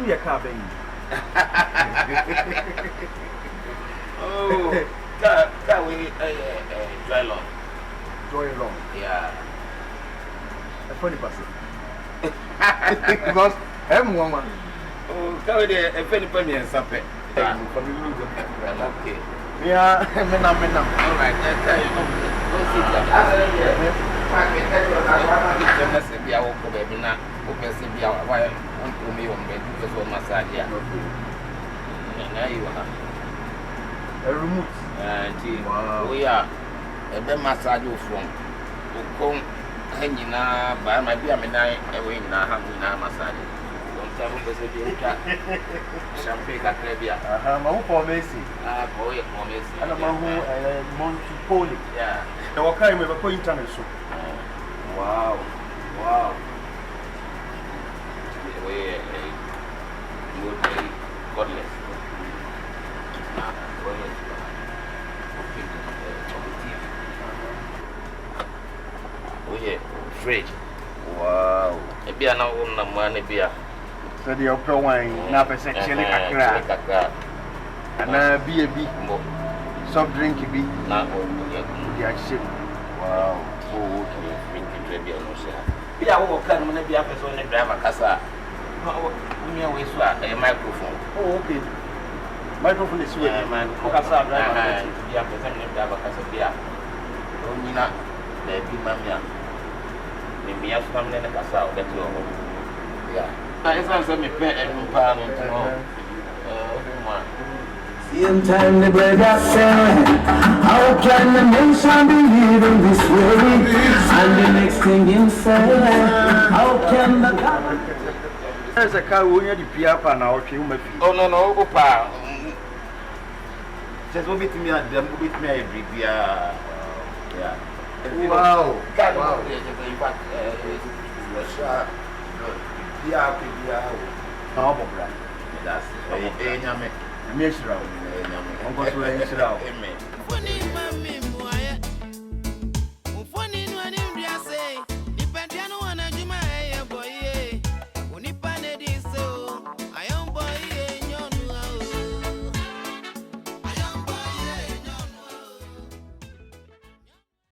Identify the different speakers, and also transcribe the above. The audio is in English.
Speaker 1: your car, baby.
Speaker 2: Oh, can we Joylong?
Speaker 1: Joylong.
Speaker 2: Yeah.
Speaker 1: A funny person. Because M1.
Speaker 2: Oh, can we a funny penny and something? Okay.
Speaker 1: Yeah, I'm
Speaker 2: all right, that's how you know.
Speaker 1: a remote.
Speaker 2: We are a bit massage from Ukong Hangina by my dear Menai away in a hamina massage. Don't tell me champagne Caribbean.
Speaker 1: I'm all for Messi.
Speaker 2: Boy, for Messi.
Speaker 1: And I'm Montipoli.
Speaker 2: Yeah.
Speaker 1: The Wakai with a point on so. Wow. Wow.
Speaker 2: We godless. We fridge.
Speaker 1: Wow.
Speaker 2: A beer now on the money beer.
Speaker 1: So the upper wine, now percent chili crack. And B&B. Soft drink be.
Speaker 2: Now,
Speaker 1: yeah, ship. Wow.
Speaker 2: Oh, okay. Drink it, be a walk and when be up as only driver Casa. We are always a microphone.
Speaker 1: Oh, okay. Microphone is here, man. Casa driver.
Speaker 2: Be up as only driver Casa beer. Only not the big mamma. Maybe have family in the Casa, that's all. Yeah. I answer me pet and pound tomorrow.
Speaker 3: In time the brother said, how can the nation be living this way? And the next thing he said, how can the government?
Speaker 1: There's a car when you're the Piapa now,
Speaker 2: oh, no, Opa. Just go with me at them, with me every beer. Yeah.
Speaker 1: Wow.
Speaker 2: Wow. That's